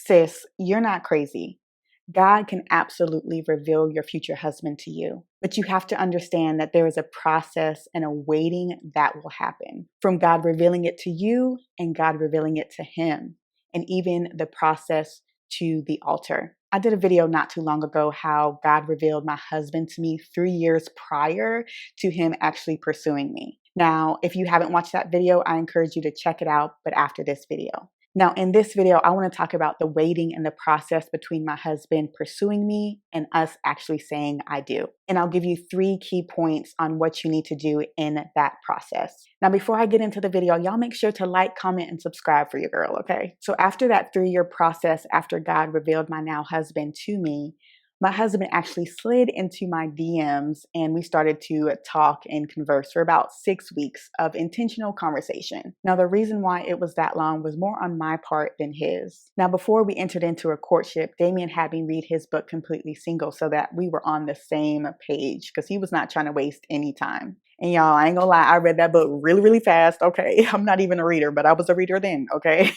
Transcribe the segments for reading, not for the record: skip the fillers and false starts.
Sis, you're not crazy. God can absolutely reveal your future husband to you, but you have to understand that there is a process and a waiting that will happen from God revealing it to you and God revealing it to him, and even the process to the altar. I did a video not too long ago how God revealed my husband to me 3 years prior to him actually pursuing me. Now, if you haven't watched that video, I encourage you to check it out, but after this video. Now, in this video, I want to talk about the waiting and the process between my husband pursuing me and us actually saying I do. And I'll give you 3 key points on what you need to do in that process. Now, before I get into the video, y'all make sure to like, comment, and subscribe for your girl, okay? So after that 3-year process, after God revealed my now husband to me, my husband actually slid into my DMs and we started to talk and converse for about 6 weeks of intentional conversation. Now, the reason why it was that long was more on my part than his. Now, before we entered into a courtship, Damien had me read his book Completely Single so that we were on the same page because he was not trying to waste any time. And y'all, I ain't gonna lie, I read that book really, really fast, okay? I'm not even a reader, but I was a reader then, okay?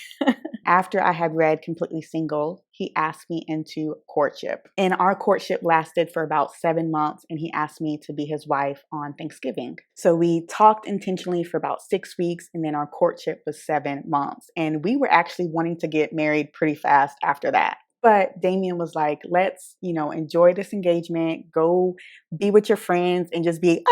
After I had read Completely Single, he asked me into courtship. And our courtship lasted for about 7 months, and he asked me to be his wife on Thanksgiving. So we talked intentionally for about 6 weeks, and then our courtship was 7 months. And we were actually wanting to get married pretty fast after that. But Damien was like, let's, enjoy this engagement, go be with your friends and just be,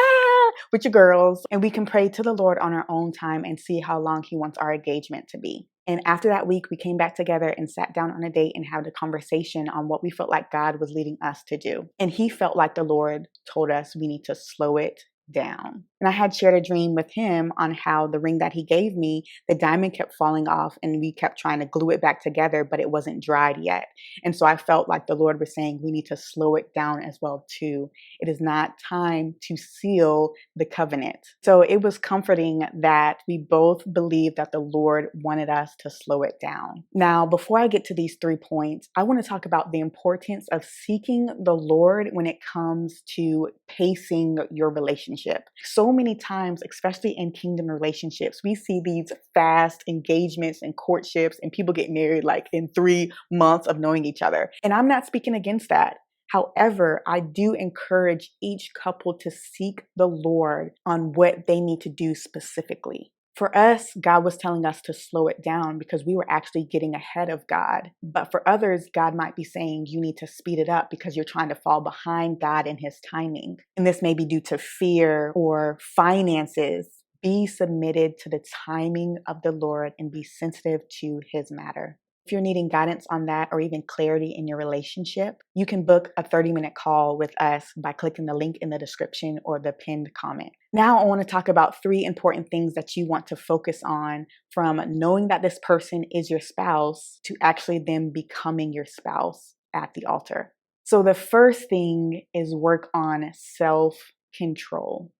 with your girls. And we can pray to the Lord on our own time and see how long he wants our engagement to be. And after that week, we came back together and sat down on a date and had a conversation on what we felt like God was leading us to do. And he felt like the Lord told us we need to slow it down. And I had shared a dream with him on how the ring that he gave me, the diamond kept falling off and we kept trying to glue it back together, but it wasn't dried yet. And so I felt like the Lord was saying we need to slow it down as well too. It is not time to seal the covenant. So it was comforting that we both believed that the Lord wanted us to slow it down. Now, before I get to these 3 points, I want to talk about the importance of seeking the Lord when it comes to pacing your relationship. So many times, especially in kingdom relationships, we see these fast engagements and courtships and people get married like in 3 months of knowing each other. And I'm not speaking against that. However, I do encourage each couple to seek the Lord on what they need to do specifically. For us, God was telling us to slow it down because we were actually getting ahead of God. But for others, God might be saying you need to speed it up because you're trying to fall behind God in his timing. And this may be due to fear or finances. Be submitted to the timing of the Lord and be sensitive to his matter. If you're needing guidance on that or even clarity in your relationship, you can book a 30-minute call with us by clicking the link in the description or the pinned comment. Now I want to talk about 3 important things that you want to focus on from knowing that this person is your spouse to actually them becoming your spouse at the altar. So the first thing is work on self-control.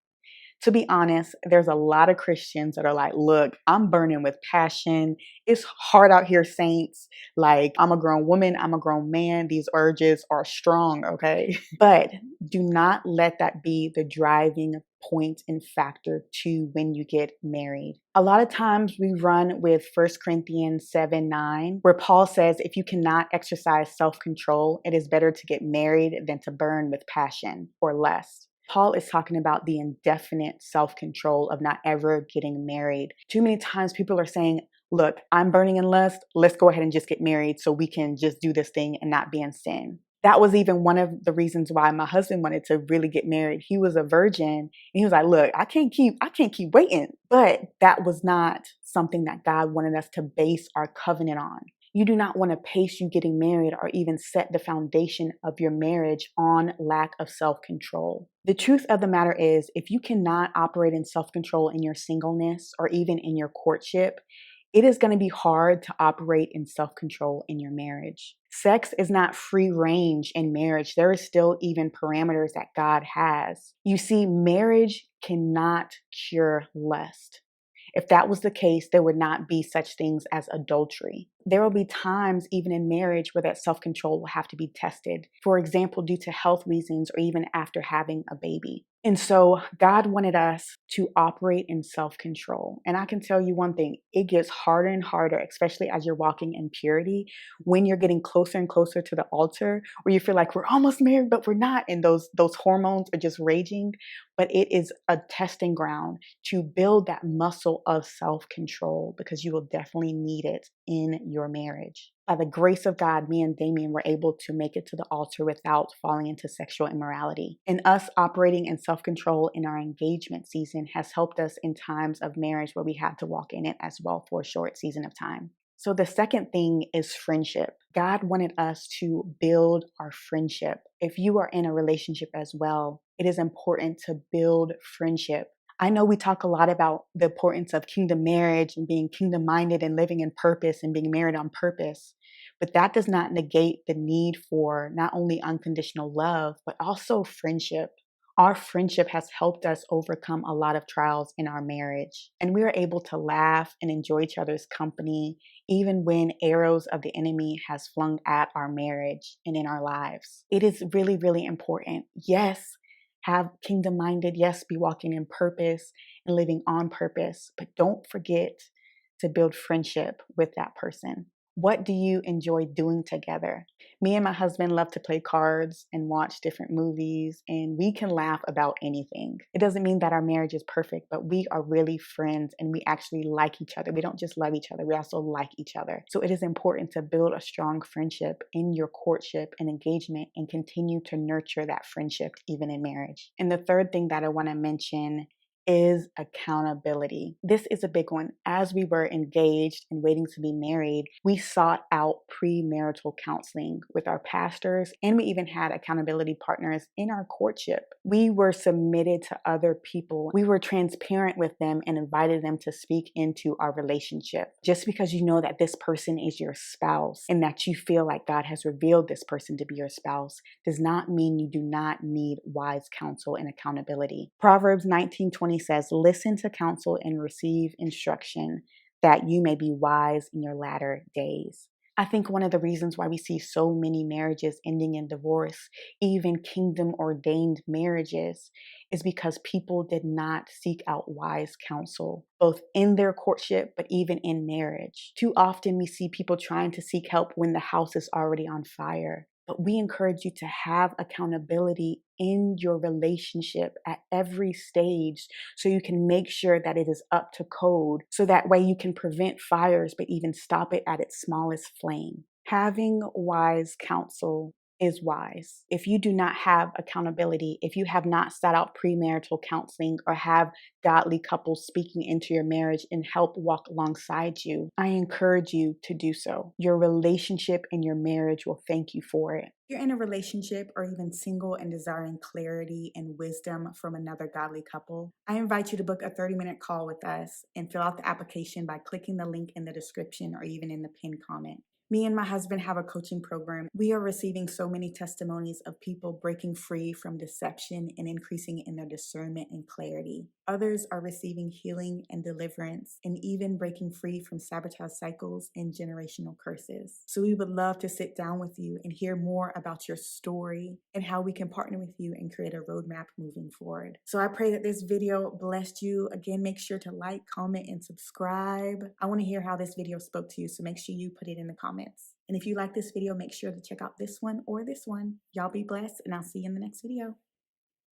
To be honest, there's a lot of Christians that are like, look, I'm burning with passion. It's hard out here, saints. Like, I'm a grown woman. I'm a grown man. These urges are strong, okay? But do not let that be the driving point and factor to when you get married. A lot of times we run with 1 Corinthians 7:9, where Paul says, if you cannot exercise self-control, it is better to get married than to burn with passion or lust. Paul is talking about the indefinite self-control of not ever getting married. Too many times people are saying, look, I'm burning in lust. Let's go ahead and just get married so we can just do this thing and not be in sin. That was even one of the reasons why my husband wanted to really get married. He was a virgin and he was like, look, I can't keep waiting. But that was not something that God wanted us to base our covenant on. You do not want to pace you getting married or even set the foundation of your marriage on lack of self-control. The truth of the matter is, if you cannot operate in self-control in your singleness or even in your courtship, it is going to be hard to operate in self-control in your marriage. Sex is not free range in marriage. There is still even parameters that God has. You see, marriage cannot cure lust. If that was the case, there would not be such things as adultery. there will be times, even in marriage, where that self control will have to be tested. For example, due to health reasons or even after having a baby. And so God wanted us to operate in self control. And I can tell you one thing, it gets harder and harder, especially as you're walking in purity, when you're getting closer and closer to the altar, where you feel like we're almost married, but we're not. And those hormones are just raging. But it is a testing ground to build that muscle of self control, because you will definitely need it in your marriage. By the grace of God, me and Damien were able to make it to the altar without falling into sexual immorality. And us operating in self control in our engagement season has helped us in times of marriage where we had to walk in it as well for a short season of time. So the second thing is friendship. God wanted us to build our friendship. If you are in a relationship as well, it is important to build friendship. I know we talk a lot about the importance of kingdom marriage and being kingdom minded and living in purpose and being married on purpose, but that does not negate the need for not only unconditional love, but also friendship. Our friendship has helped us overcome a lot of trials in our marriage, and we are able to laugh and enjoy each other's company, even when arrows of the enemy has flung at our marriage and in our lives. It is really, really important. Yes, have kingdom minded, yes, be walking in purpose and living on purpose, but don't forget to build friendship with that person. What do you enjoy doing together? Me and my husband love to play cards and watch different movies, and we can laugh about anything. It doesn't mean that our marriage is perfect, but we are really friends and we actually like each other. We don't just love each other, we also like each other. So it is important to build a strong friendship in your courtship and engagement and continue to nurture that friendship even in marriage. And the third thing that I want to mention is accountability. This is a big one. As we were engaged and waiting to be married, we sought out premarital counseling with our pastors, and we even had accountability partners in our courtship. We were submitted to other people. We were transparent with them and invited them to speak into our relationship. Just because you know that this person is your spouse and that you feel like God has revealed this person to be your spouse does not mean you do not need wise counsel and accountability. Proverbs 19:20 says, "Listen to counsel and receive instruction, that you may be wise in your latter days." I think one of the reasons why we see so many marriages ending in divorce, even kingdom ordained marriages, is because people did not seek out wise counsel, both in their courtship, but even in marriage. Too often we see people trying to seek help when the house is already on fire. But we encourage you to have accountability in your relationship at every stage so you can make sure that it is up to code. So that way you can prevent fires, but even stop it at its smallest flame. Having wise counsel is wise. If you do not have accountability, if you have not sought out premarital counseling or have godly couples speaking into your marriage and help walk alongside you, I encourage you to do so. Your relationship and your marriage will thank you for it. If you're in a relationship or even single and desiring clarity and wisdom from another godly couple, I invite you to book a 30-minute call with us and fill out the application by clicking the link in the description or even in the pinned comment. Me and my husband have a coaching program. We are receiving so many testimonies of people breaking free from deception and increasing in their discernment and clarity. Others are receiving healing and deliverance and even breaking free from sabotage cycles and generational curses. So we would love to sit down with you and hear more about your story and how we can partner with you and create a roadmap moving forward. So I pray that this video blessed you. Again, make sure to like, comment, and subscribe. I want to hear how this video spoke to you, so make sure you put it in the comments. And if you like this video, make sure to check out this one or this one. Y'all be blessed, and I'll see you in the next video.